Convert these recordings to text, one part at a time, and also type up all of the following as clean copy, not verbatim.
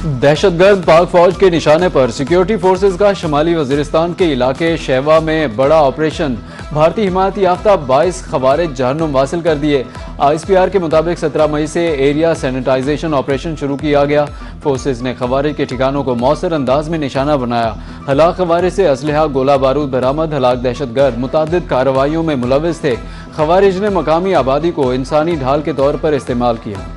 दहशतगर्द पाक फौज के निशाने पर सिक्योरिटी फोर्सेज का शुमाली वजीरिस्तान के इलाके शेवा में बड़ा ऑपरेशन। भारतीय हिमायत याफ्ता 22 खवारिज जहन्नुम वासिल कर दिए। ISPR के मुताबिक 17 मई से एरिया सैनिटाइजेशन ऑपरेशन शुरू किया गया। फोर्सेज ने खवारिज के ठिकानों को मौसर अंदाज में निशाना बनाया। हलाक खवारिज से असलहा गोला बारूद बरामद। हलाक दहशतगर्द मुतादिद कार्रवाइयों में मुलविस थे। खवारिज ने मकामी आबादी को इंसानी ढाल के तौर पर इस्तेमाल किया।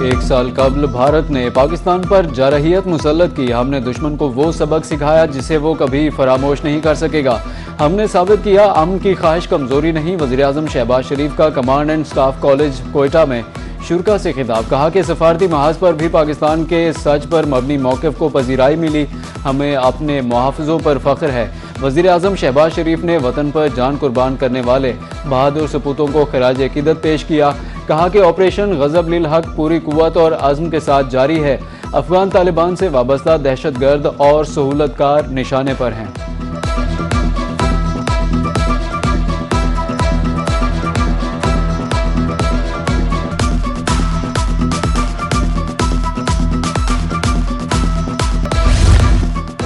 एक साल कबल भारत ने पाकिस्तान पर जारहियत मुसल्लत की। हमने दुश्मन को वो सबक सिखाया जिसे वो कभी फरामोश नहीं कर सकेगा। हमने साबित किया अमन की ख्वाहिश कमजोरी नहीं। वज़ीर-ए-आज़म शहबाज शरीफ का command and staff college Quetta में शुरा से खिताब। कहा कि सफारती महाज पर भी पाकिस्तान के सच पर मबनी मौक़िफ़ को पजीराई मिली। हमें अपने मुहाफ़िज़ों पर फ़ख्र है। वज़ीर-ए-आज़म शहबाज शरीफ ने वतन पर जान कुर्बान करने वाले बहादुर सपूतों को खिराज अक़ीदत पेश किया। कहा कि ऑपरेशन गज़ब लिल हक पूरी कुव्वत और अज़्म के साथ जारी है। अफगान तालिबान से वाबस्ता दहशतगर्द और सहूलतकार निशाने पर हैं।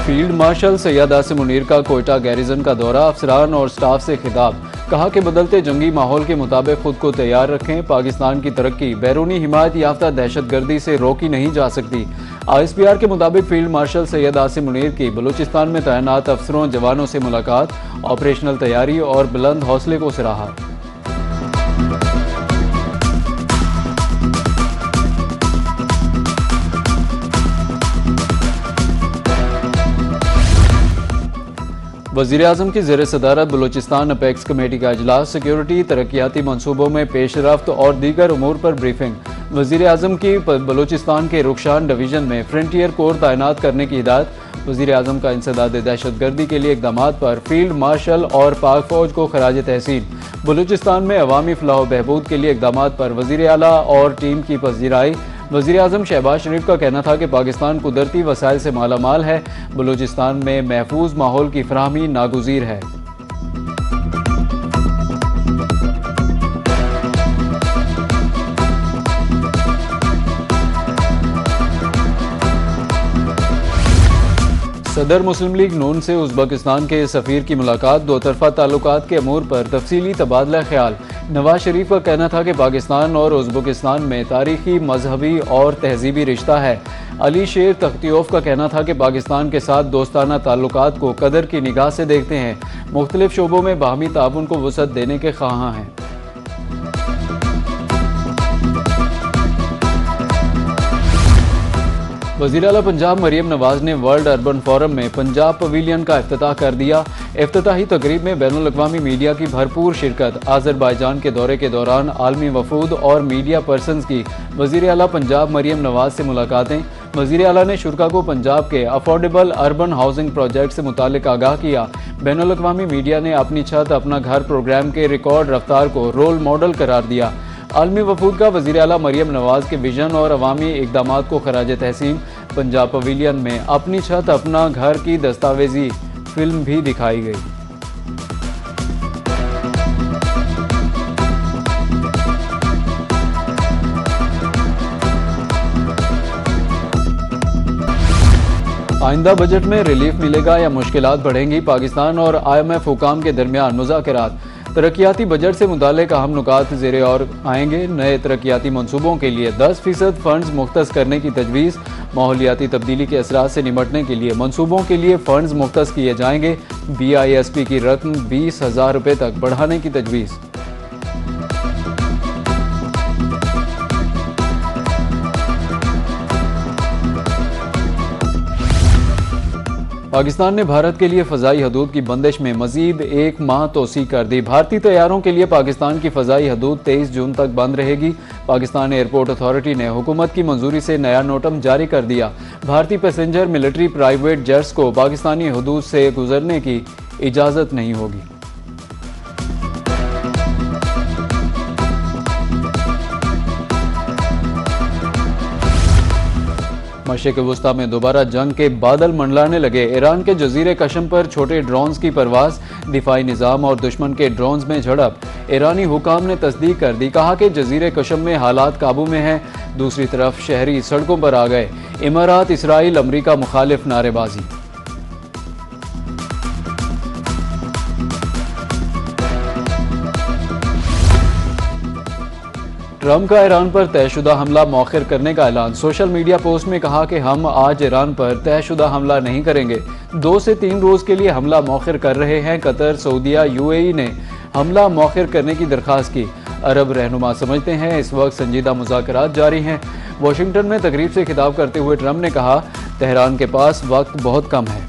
फील्ड मार्शल सैयद आसिम मुनीर का कोयटा गैरिजन का दौरा। अफसरान और स्टाफ से खिताब। कहा कि बदलते जंगी माहौल के मुताबिक खुद को तैयार रखें। पाकिस्तान की तरक्की बैरूनी हिमायत याफ्ता दहशतगर्दी से रोकी नहीं जा सकती। ISPR के मुताबिक फील्ड मार्शल सैयद आसिम मुनीर की बलूचिस्तान में तैनात अफसरों जवानों से मुलाकात। ऑपरेशनल तैयारी और बुलंद हौसले को सराहा। वज़ीर-ए-आज़म की ज़ेर सदारत बलूचिस्तान अपेक्स कमेटी का इजलास। सिक्योरिटी तरक्याती मनसूबों में पेशरफ्त और दीगर उमूर पर ब्रीफिंग। वज़ीर-ए-आज़म की बलूचिस्तान के रुखशान डिवीज़न में फ्रंटियर कोर तैनात करने की हिदायत। वज़ीर-ए-आज़म का इंसदाद दहशतगर्दी के लिए इक़दामात पर फील्ड मार्शल और पाक फ़ौज को खराज तहसीन। बलूचिस्तान में अवामी फलाह बहबूद के लिए इक़दामात पर वज़ीर आला और टीम की पज़ीराई। वज़ीर-ए-आज़म शहबाज शरीफ का कहना था कि पाकिस्तान कुदरती वसाइल से मालामाल है। बलूचिस्तान में महफूज माहौल की फराहमी नागुज़ीर है। सदर मुस्लिम लीग नून से उज़्बेकिस्तान के सफ़ीर की मुलाकात। दो तरफ़ा ताल्लुकात के अमूर पर तफसीली तबादला ख्याल। नवाज शरीफ का कहना था कि पाकिस्तान और उज़्बेकिस्तान में तारीखी, मजहबी और तहजीबी रिश्ता है। अली शेर तख्तियोफ का कहना था कि पाकिस्तान के साथ दोस्ताना ताल्लुकात को कदर की निगाह से देखते हैं। मुख्तलिफ शोबों में बाहमी ताउन को वुसअत देने के ख्वाहां हैं। वज़ीर आला पंजाब मरियम नवाज ने वर्ल्ड अर्बन फोरम में पंजाब पवेलियन का इफ्तिताह कर दिया। इफ्तिताही तकरीब में बैनुल अक़वामी मीडिया की भरपूर शिरकत। आज़रबाईजान के दौरे के दौरान आलमी वफूद और मीडिया पर्सनस की वज़ीर आला पंजाब मरियम नवाज से मुलाकातें। वज़ीर आला ने शुरा को पंजाब के अफोर्डेबल अर्बन हाउसिंग प्रोजेक्ट से मुतालिक आगाह किया। बैनुल अक़वामी मीडिया ने अपनी छत अपना घर प्रोग्राम के रिकॉर्ड रफ्तार को रोल मॉडल करार दिया। आलमी वफूद का वज़ीर आला मरियम नवाज के विजन और अवामी इक़दामात को खराज तहसीन। पंजाब पवेलियन में अपनी छत अपना घर की दस्तावेजी फिल्म भी दिखाई गई। आइंदा बजट में रिलीफ मिलेगा या मुश्किलात बढ़ेंगी। पाकिस्तान और IMF हुकाम के दरमियान मुज़ाकरात। तरक्याती बजट से मुताल्लिक़ अहम नुकात ज़ेरे और आएंगे। नए तरक्याती मनसूबों के लिए 10% फंड्स मुख्तस करने की तजवीज़। माहौलियाती तब्दीली के असरात से निमटने के लिए मनसूबों के लिए फंड्स मुख्तस किए जाएंगे। BISP की रकम 20,000 रुपये तक बढ़ाने की तजवीज़। पाकिस्तान ने भारत के लिए फ़ज़ाई हदूद की बंदिश में मज़ीद 1 माह तोसी कर दी। भारतीय तैयारों के लिए पाकिस्तान की फ़ज़ाई हदूद 23 जून तक बंद रहेगी। पाकिस्तान एयरपोर्ट अथॉरिटी ने हुकूमत की मंजूरी से नया नोटम जारी कर दिया। भारतीय पैसेंजर मिलिट्री प्राइवेट जेट्स को पाकिस्तानी हदूद से गुजरने की इजाज़त नहीं होगी। मशरिक़ वुस्ता में दोबारा जंग के बादल मंडलाने लगे। ईरान के जजीरे कशम पर छोटे ड्रोन्स की परवाज, दिफाई निज़ाम और दुश्मन के ड्रोन्स में झड़प। ईरानी हुकाम ने तस्दीक कर दी, कहा कि जजीरे कशम में हालात काबू में हैं। दूसरी तरफ शहरी सड़कों पर आ गए। इमारात, इसराइल, अमरीका मुखालिफ नारेबाजी। ट्रंप का ईरान पर तयशुदा हमला मौखिर करने का ऐलान। सोशल मीडिया पोस्ट में कहा कि हम आज ईरान पर तयशुदा हमला नहीं करेंगे। 2 से 3 रोज के लिए हमला मौखिर कर रहे हैं। कतर, सऊदीया, यूएई ने हमला मौखिर करने की दरख्वास्त की। अरब रहनुमा समझते हैं इस वक्त संजीदा मुज़ाकरात जारी हैं। वाशिंगटन में तकरीब से खिताब करते हुए ट्रंप ने कहा, तेहरान के पास वक्त बहुत कम है।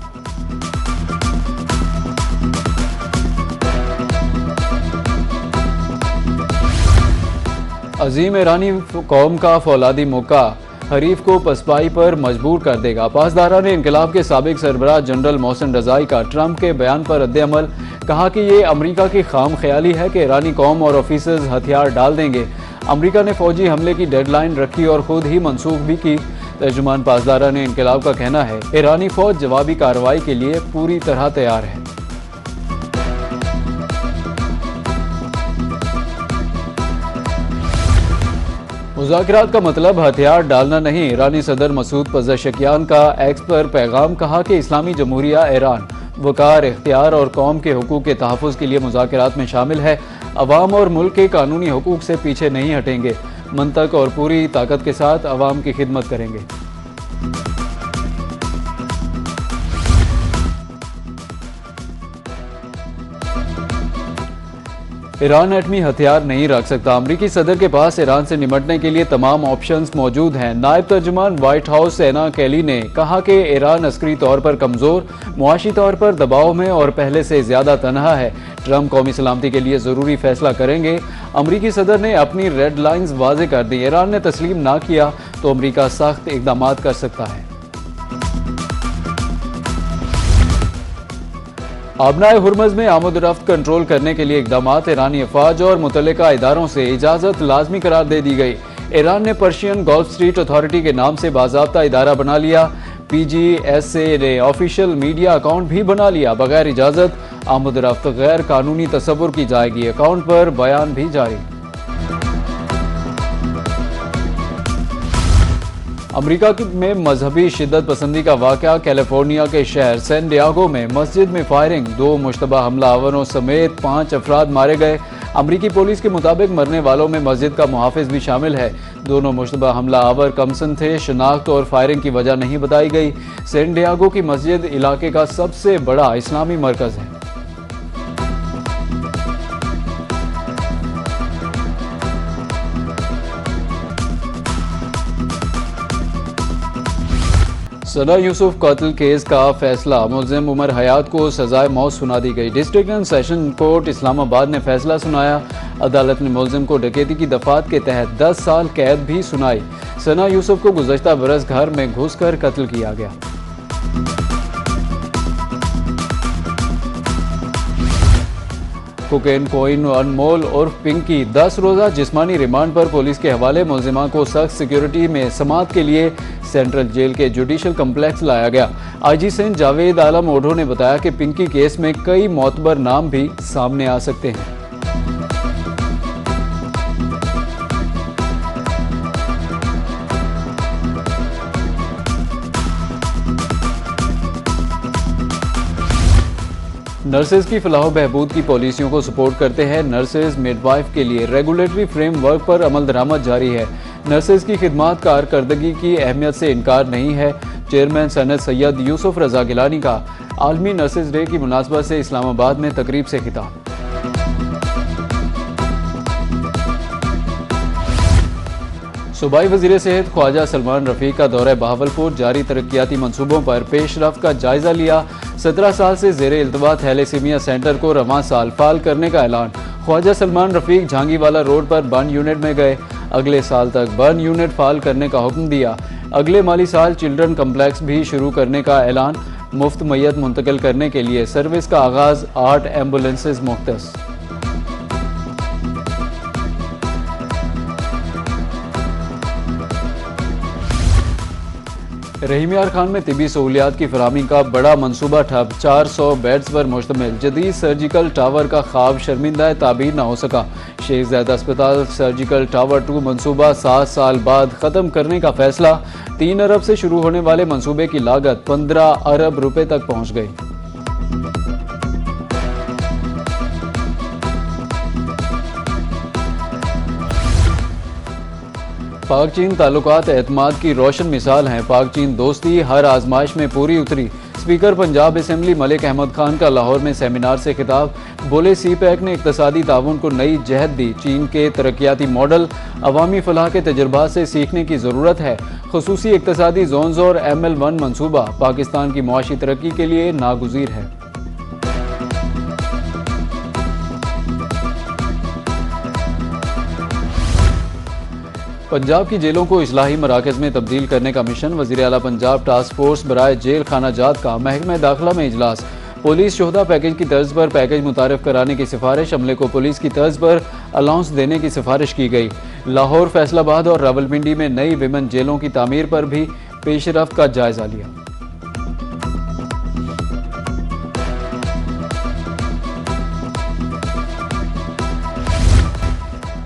अजीम ईरानी कौम का फौलादी मौका हरीफ को पसपाई पर मजबूर कर देगा। पासदारा ने इनकलाब के साबिक सरबराह जनरल मोहसिन रज़ाई का ट्रंप के बयान पर रद्द-ए-अमल, कहा कि ये अमरीका की खाम ख्याली है कि ईरानी कौम और ऑफिसर्स हथियार डाल देंगे। अमरीका ने फौजी हमले की डेडलाइन रखी और खुद ही मनसूख भी की। तर्जुमान पासदारा ने इनकलाब का कहना है, ईरानी फौज जवाबी कार्रवाई के लिए पूरी तरह तैयार है। मुज़ाकरात का मतलब हथियार डालना नहीं। ईरानी सदर मसूद पज़ेशकियान का एक्स पर पैगाम, कहा कि इस्लामी जमहूरिया ईरान वकार, इख्तियार और कौम के हुकूक के तहफ़्फ़ुज़ के लिए मुज़ाकरात में शामिल है। अवाम और मुल्क के कानूनी हुकूक से पीछे नहीं हटेंगे। मंतक और पूरी ताकत के साथ अवाम की खिदमत करेंगे। ईरान एटमी हथियार नहीं रख सकता। अमरीकी सदर के पास ईरान से निपटने के लिए तमाम ऑप्शंस मौजूद हैं। नायब तर्जुमान व्हाइट हाउस सेना केली ने कहा कि ईरान अस्करी तौर पर कमज़ोर, मुआशी तौर पर दबाव में और पहले से ज़्यादा तनहा है। ट्रंप कौमी सलामती के लिए ज़रूरी फैसला करेंगे। अमरीकी सदर ने अपनी रेड लाइन्स वाज़े कर दी। ईरान ने तस्लीम ना किया तो अमरीका सख्त इक़दामात कर सकता है। आबनाए हुर्मज़ में आमद-ओ-रफ्त कंट्रोल करने के लिए इक़दामात। ईरानी अफवाज और मुतल्लिका इदारों से इजाज़त लाजमी करार दे दी गई। ईरान ने पर्शियन गल्फ स्ट्रीट अथॉरिटी के नाम से बाज़ाब्ता इदारा बना लिया। PGSA ने ऑफिशियल मीडिया अकाउंट भी बना लिया। बगैर इजाज़त आमद-ओ-रफ्त गैर कानूनी तसव्वुर की जाएगी। अकाउंट पर बयान भी जारी। अमरीका में मजहबी शिद्दत पसंदी का वाक़या। कैलिफोर्निया के शहर सैन डियागो में मस्जिद में फायरिंग, 2 मुश्तबा हमलावरों समेत 5 अफराद मारे गए। अमरीकी पुलिस के मुताबिक मरने वालों में मस्जिद का मुहाफिज भी शामिल है। दोनों मुश्तबा हमलावर कमसन थे। शनाख्त और फायरिंग की वजह नहीं बताई गई। सैन डियागो की मस्जिद इलाके का सबसे बड़ा इस्लामी मरकज़ है। सना यूसुफ कत्ल केस का फैसला। मुल्ज़िम उमर हयात को सजाए मौत सुना दी गई। District and session court Islamabad ने फैसला सुनाया। अदालत ने मुल्ज़िम को डकैती की दफात के तहत 10 साल कैद भी सुनाई। सना यूसुफ को गुज़श्ता बरस घर में घुसकर कत्ल किया गया। कोकेन कोइन अनमोल उर्फ पिंकी 10 रोज़ा जिस्मानी रिमांड पर पुलिस के हवाले। मुल्ज़िमा को सख्त सिक्योरिटी में समाअत के लिए सेंट्रल जेल के जुडिशल कम्प्लेक्स लाया गया। IG सिंध जावेद आलम ओढो ने बताया कि पिंकी केस में कई मोतबर नाम भी सामने आ सकते हैं। नर्सेज की फलाह बहबूद की पॉलिसियों को सपोर्ट करते हैं। नर्सेज मिडवाइफ के लिए रेगुलेटरी फ्रेमवर्क पर अमल दरामद जारी है। नर्सेज की खिदमात कारकर्दगी की अहमियत से इनकार नहीं है। चेयरमैन सनद सैयद यूसुफ रजा गिलानी का आलमी नर्सेज डे की मुनासबत से इस्लामाबाद में तकरीब से खिताब। सूबाई वज़ीर सेहत ख्वाजा सलमान रफ़ीक का दौरा बहावलपुर। जारी तरक्याती मनसूबों पर पेशरफ्त का जायजा लिया। 17 साल से ज़ेरे इल्तवा थैलेसीमिया सेंटर को रवां साल फाल करने का ऐलान। ख्वाजा सलमान रफ़ीक झांगीवाला रोड पर बर्न यूनिट में गए। अगले साल तक बर्न यूनिट फाल करने का हुक्म दिया। अगले माली साल चिल्ड्रन कम्प्लेक्स भी शुरू करने का ऐलान। मुफ्त मैयत मुंतकिल करने के लिए सर्विस का आगाज़। 8 एम्बुलेंसेज मुख्तस। रहीम यार खान में तिबी सहूलियात की फराहमी का बड़ा मनसूबा ठप, 400 बेड्स पर मुश्तमिल जदीद सर्जिकल टावर का ख्वाब शर्मिंदा ताबीर न हो सका। शेख ज़ायद अस्पताल सर्जिकल टावर 2 मनसूबा 7 साल बाद ख़त्म करने का फैसला। 3 अरब से शुरू होने वाले मनसूबे की लागत 15 अरब रुपए तक पहुँच गई। पाक चीन ताल्लुकात एतमाद की रोशन मिसाल हैं। पाक चीन दोस्ती हर आजमाइश में पूरी उतरी। स्पीकर पंजाब असेंबली मलिक अहमद खान का लाहौर में सेमिनार से खिताब, बोले CPEC ने इक्तसादी ताउन को नई जहत दी। चीन के तरक्याती मॉडल अवामी फलाह के तजुर्बात से सीखने की ज़रूरत है। खुसूसी इक्तसादी जोन्स और ML1 मनसूबा पाकिस्तान की मुआशी तरक्की के लिए नागुज़ीर है। पंजाब की जेलों को इस्लाही मराकज़ में तब्दील करने का मिशन। वज़ीर आला पंजाब टास्क फोर्स बराए जेल खाना जात का महकमा दाखिला में इजलास। पुलिस शोहदा पैकेज की तर्ज पर पैकेज मुतारफ कराने की सिफारिश। अमले को पुलिस की तर्ज पर अलाउंस देने की सिफारिश की गई। लाहौर, फैसलाबाद और रावलपिंडी में नई विमेन जेलों की तामीर पर भी पेशरफ्त का जायजा लिया।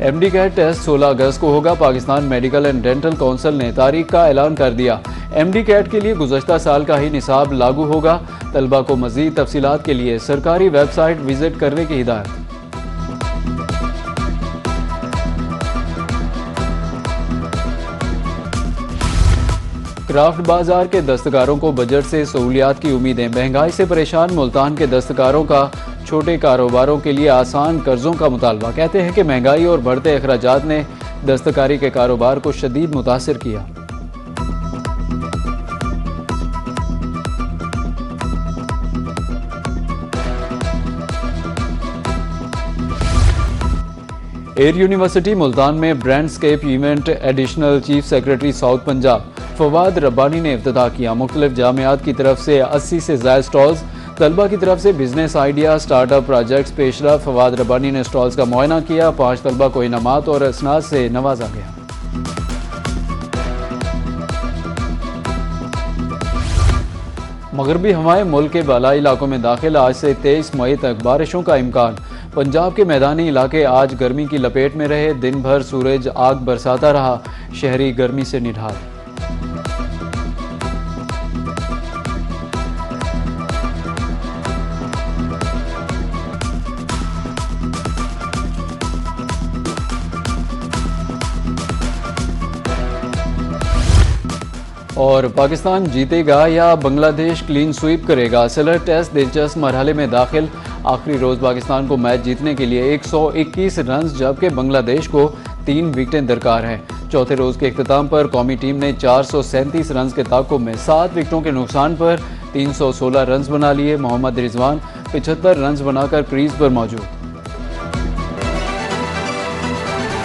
MD कैट टेस्ट 16 अगस्त को होगा। Pakistan medical and dental council ने तारीख का ऐलान कर दिया। MD कैट के लिए गुज़श्ता साल का ही निसाब लागू होगा। तलबा को मज़ीद तफसीलात के लिए सरकारी वेबसाइट विजिट करने की हिदायत। क्राफ्ट बाजार के दस्तकारों को बजट से सहूलियात की उम्मीदें। महंगाई से परेशान मुल्तान के दस्तकारों का छोटे कारोबारों के लिए आसान कर्जों का मुतालबा। कहते हैं कि महंगाई और बढ़ते अखराजात ने दस्तकारी के कारोबार को शदीद मुतासिर किया। एयर यूनिवर्सिटी मुल्तान में Brandscape event additional chief secretary South Punjab Fawad Rabbani ने इफ्तिताह किया। मुख्तलिफ जामियात की तरफ से 80 से ज़ायद स्टॉल्स, तलबा की तरफ से बिजनेस आइडिया स्टार्टअप प्रोजेक्ट्स पेशरफ। फवाद रब्बानी ने स्टॉल्स का मुआयना किया। 5 तलबा को इनामात और असनाद से नवाजा गया। मगरबी हवाएं मुल्क के बालाई इलाकों में दाखिल। आज से 23 मई तक बारिशों का इम्कान। पंजाब के मैदानी इलाके आज गर्मी की लपेट में रहे। दिन भर सूरज आग बरसाता रहा। शहरी गर्मी से निढाल। और पाकिस्तान जीतेगा या बांग्लादेश क्लीन स्वीप करेगा। सेलर टेस्ट दिलचस्प मरहले में दाखिल। आखिरी रोज़ पाकिस्तान को मैच जीतने के लिए 121 रन, जबकि बांग्लादेश को 3 विकेटें दरकार हैं। चौथे रोज़ के इख्तिताम पर कौमी टीम ने 437 रन के ताक़ुब में 7 विकेटों के नुकसान पर 316 रन बना लिए। मोहम्मद रिजवान 75 रन बनाकर क्रीज पर मौजूद।